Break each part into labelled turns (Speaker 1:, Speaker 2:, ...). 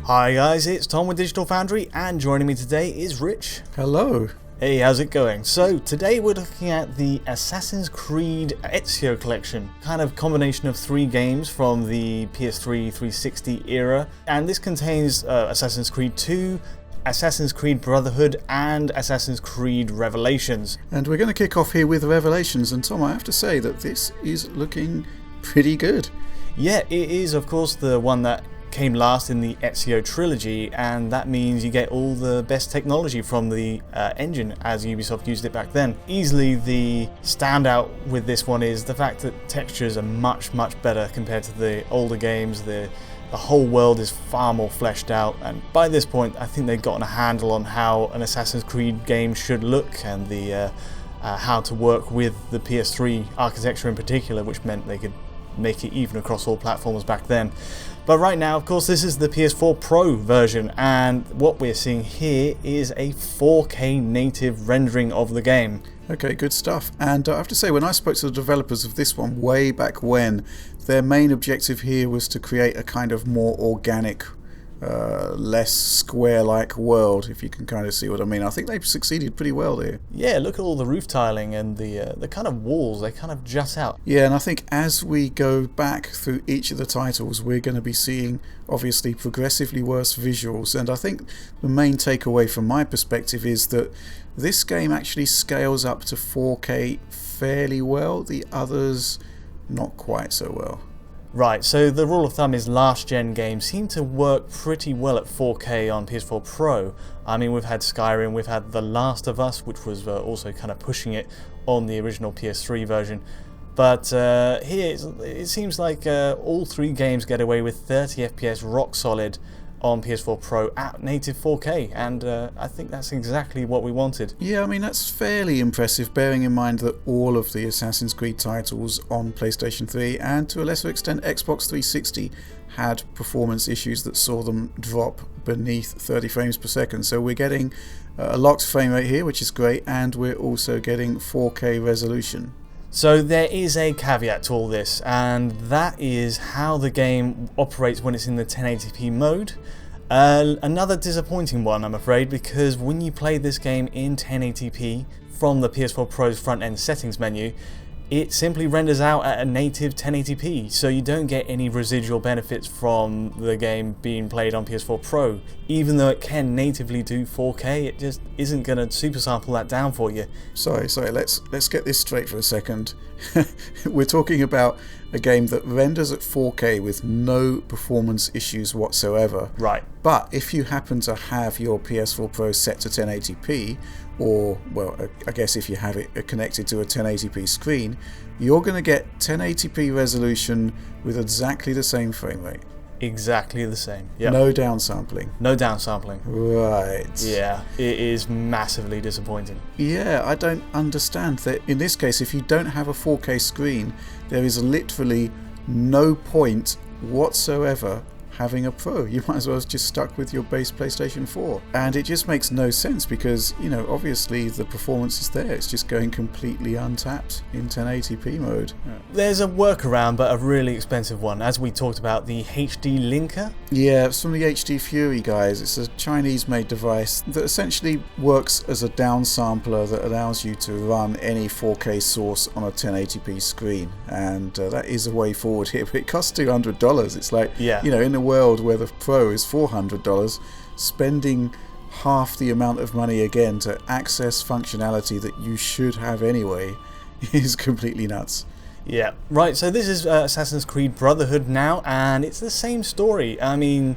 Speaker 1: Hi guys, it's Tom with Digital Foundry, and joining me today is Rich.
Speaker 2: Hello.
Speaker 1: Hey, how's it going? So today we're looking at the Assassin's Creed Ezio Collection, kind of combination of 3 games from the PS3 360 era, and this contains Assassin's Creed 2, Assassin's Creed Brotherhood, and Assassin's Creed Revelations.
Speaker 2: And we're going to kick off here with Revelations, and Tom, I have to say that this is looking pretty good.
Speaker 1: Yeah, it is of course the one that came last in the Ezio trilogy, and that means you get all the best technology from the engine as Ubisoft used it back then. Easily the standout with this one is the fact that textures are much better compared to the older games. The whole world is far more fleshed out, and by this point I think they've gotten a handle on how an Assassin's Creed game should look, and the how to work with the PS3 architecture in particular, which meant they could make it even across all platforms back then. But right now, of course, this is the PS4 Pro version, and what we're seeing here is a 4K native rendering of the game.
Speaker 2: Okay, good stuff. And I have to say, when I spoke to the developers of this one way back when, their main objective here was to create a kind of more organic, less square-like world, if you can kind of see what I mean. I think they've succeeded pretty well there.
Speaker 1: Yeah, look at all the roof tiling and the kind of walls, they kind of jut out.
Speaker 2: Yeah, and I think as we go back through each of the titles, we're going to be seeing, obviously, progressively worse visuals. And I think the main takeaway from my perspective is that this game actually scales up to 4K fairly well, the others not quite so well.
Speaker 1: Right, so the rule of thumb is last gen games seem to work pretty well at 4K on PS4 Pro. I mean, we've had Skyrim, we've had The Last of Us, which was also kind of pushing it on the original PS3 version. But here it seems like all 3 games get away with 30 FPS rock solid on PS4 Pro at native 4K, and I think that's exactly what we wanted.
Speaker 2: Yeah, I mean, that's fairly impressive, bearing in mind that all of the Assassin's Creed titles on PlayStation 3 and to a lesser extent Xbox 360 had performance issues that saw them drop beneath 30 frames per second. So we're getting a locked frame rate here, which is great, and we're also getting 4K resolution.
Speaker 1: So there is a caveat to all this, and that is how the game operates when it's in the 1080p mode. Another disappointing one, I'm afraid, because when you play this game in 1080p from the PS4 Pro's front end settings menu, it simply renders out at a native 1080p, so you don't get any residual benefits from the game being played on PS4 Pro. Even though it can natively do 4K, it just isn't going to super sample that down for you.
Speaker 2: Sorry, let's get this straight for a second. We're talking about a game that renders at 4K with no performance issues whatsoever.
Speaker 1: Right.
Speaker 2: But if you happen to have your PS4 Pro set to 1080p, or, well, I guess if you have it connected to a 1080p screen, you're going to get 1080p resolution with exactly the same frame rate.
Speaker 1: Exactly the same. Yep.
Speaker 2: No downsampling.
Speaker 1: No downsampling.
Speaker 2: Right.
Speaker 1: Yeah, it is massively disappointing.
Speaker 2: Yeah, I don't understand that. In this case, if you don't have a 4K screen, there is literally no point whatsoever having a Pro. You might as well have just stuck with your base PlayStation 4. And it just makes no sense because, you know, obviously the performance is there. It's just going completely untapped in 1080p mode.
Speaker 1: There's a workaround, but a really expensive one. As we talked about, the HD linker.
Speaker 2: Yeah, it's from the HD Fury guys. It's a Chinese-made device that essentially works as a downsampler that allows you to run any 4K source on a 1080p screen. And that is a way forward here, but it costs $200. It's like,
Speaker 1: yeah,
Speaker 2: you know, in a world where the Pro is $400, spending half the amount of money again to access functionality that you should have anyway is completely nuts.
Speaker 1: Yeah, right, so this is Assassin's Creed Brotherhood now, and it's the same story. I mean,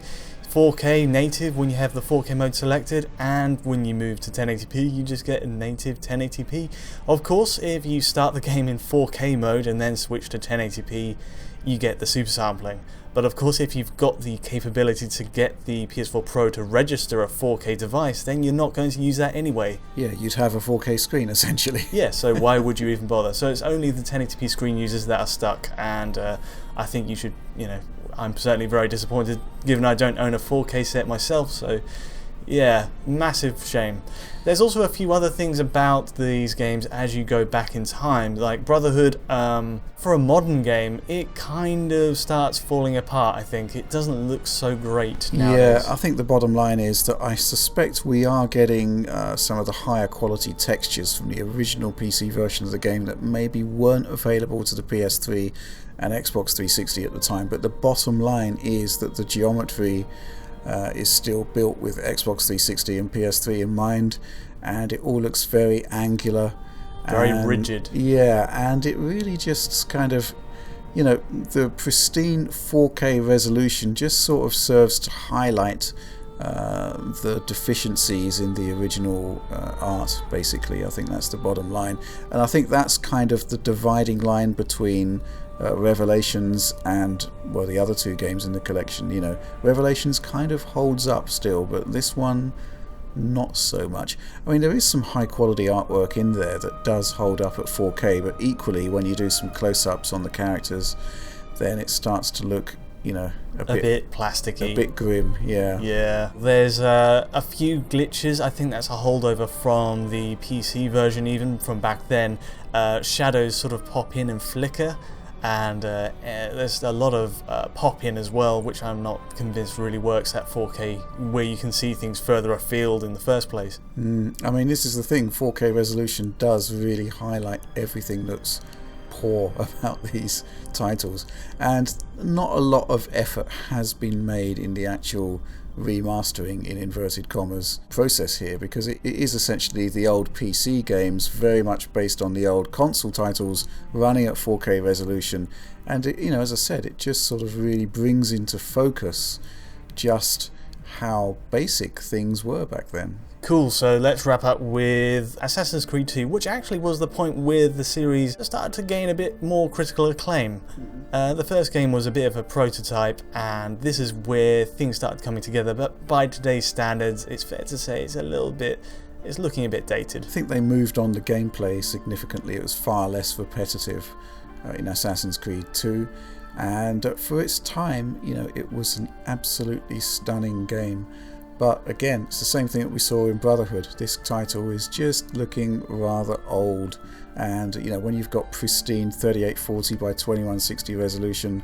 Speaker 1: 4K native when you have the 4K mode selected, and when you move to 1080p you just get a native 1080p. Of course, if you start the game in 4K mode and then switch to 1080p, you get the super sampling. But of course, if you've got the capability to get the PS4 Pro to register a 4K device, then you're not going to use that anyway.
Speaker 2: Yeah, you'd have a 4K screen essentially.
Speaker 1: Yeah, so why would you even bother? So it's only the 1080p screen users that are stuck, and I think you should, you know, I'm certainly very disappointed given I don't own a 4K set myself, so Yeah, massive shame. There's also a few other things about these games as you go back in time, like Brotherhood. For a modern game, it kind of starts falling apart, I think. It doesn't look so great nowadays.
Speaker 2: Yeah, I think the bottom line is that I suspect we are getting some of the higher quality textures from the original PC version of the game that maybe weren't available to the PS3 and Xbox 360 at the time, but the bottom line is that the geometry is still built with Xbox 360 and PS3 in mind, and it all looks very angular.
Speaker 1: Very rigid.
Speaker 2: Yeah, and it really just kind of, you know, the pristine 4K resolution just sort of serves to highlight the deficiencies in the original art, basically. I think that's the bottom line. And I think that's kind of the dividing line between Revelations and, well, the other two games in the collection. You know, Revelations kind of holds up still, but this one not so much. I mean, there is some high quality artwork in there that does hold up at 4K, but equally when you do some close-ups on the characters, then it starts to look, you know, a bit
Speaker 1: plasticky,
Speaker 2: a bit grim.
Speaker 1: Yeah, there's a few glitches. I think that's a holdover from the PC version, even from back then. Shadows sort of pop in and flicker, and there's a lot of pop in as well, which I'm not convinced really works at 4K, where you can see things further afield in the first place.
Speaker 2: I mean, this is the thing, 4K resolution does really highlight everything that's poor about these titles, and not a lot of effort has been made in the actual remastering, in inverted commas, process here, because it is essentially the old PC games very much based on the old console titles running at 4K resolution, and it, you know, as I said, it just sort of really brings into focus just how basic things were back then.
Speaker 1: Cool, so let's wrap up with Assassin's Creed 2, which actually was the point where the series started to gain a bit more critical acclaim. The first game was a bit of a prototype, and this is where things started coming together, but by today's standards, it's fair to say it's looking a bit dated.
Speaker 2: I think they moved on the gameplay significantly. It was far less repetitive in Assassin's Creed 2, and for its time, you know, it was an absolutely stunning game. But again, it's the same thing that we saw in Brotherhood. This title is just looking rather old, and you know, when you've got pristine 3840 by 2160 resolution,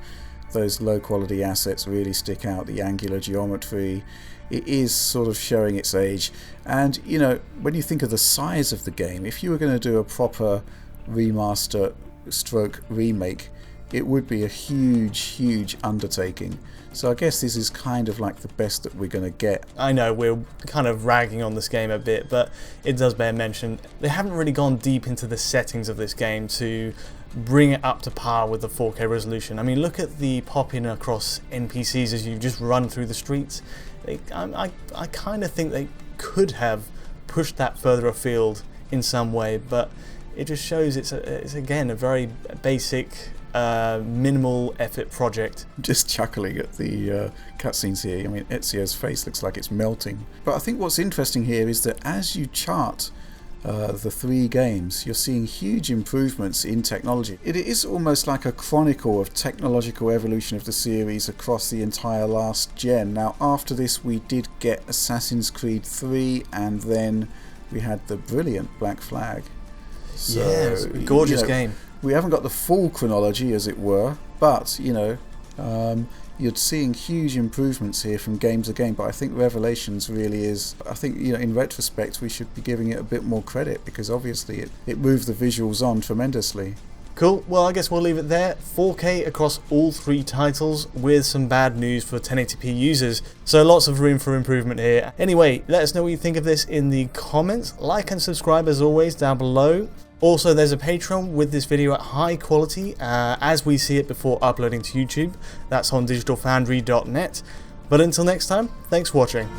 Speaker 2: those low quality assets really stick out. The angular geometry, it is sort of showing its age. And you know, when you think of the size of the game, if you were going to do a proper remaster stroke remake, it would be a huge undertaking. So I guess this is kind of like the best that we're going to get.
Speaker 1: I know we're kind of ragging on this game a bit, but it does bear mention. They haven't really gone deep into the settings of this game to bring it up to par with the 4K resolution. I mean, look at the pop-in across NPCs as you just run through the streets. I kind of think they could have pushed that further afield in some way, but it just shows it's again a very basic, minimal effort project.
Speaker 2: Just chuckling at the cutscenes here. I mean, Ezio's face looks like it's melting. But I think what's interesting here is that as you chart the three games, you're seeing huge improvements in technology. It is almost like a chronicle of technological evolution of the series across the entire last gen. Now, after this, we did get Assassin's Creed 3, and then we had the brilliant Black Flag.
Speaker 1: So, yes, gorgeous game.
Speaker 2: We haven't got the full chronology, as it were, but you know, you're seeing huge improvements here from game to game. But I think Revelations really is. I think, you know, in retrospect, we should be giving it a bit more credit, because obviously it moved the visuals on tremendously.
Speaker 1: Cool. Well, I guess we'll leave it there. 4K across all three titles, with some bad news for 1080p users. So lots of room for improvement here. Anyway, let us know what you think of this in the comments. Like and subscribe as always down below. Also, there's a Patreon with this video at high quality as we see it before uploading to YouTube. That's on digitalfoundry.net. But until next time, thanks for watching.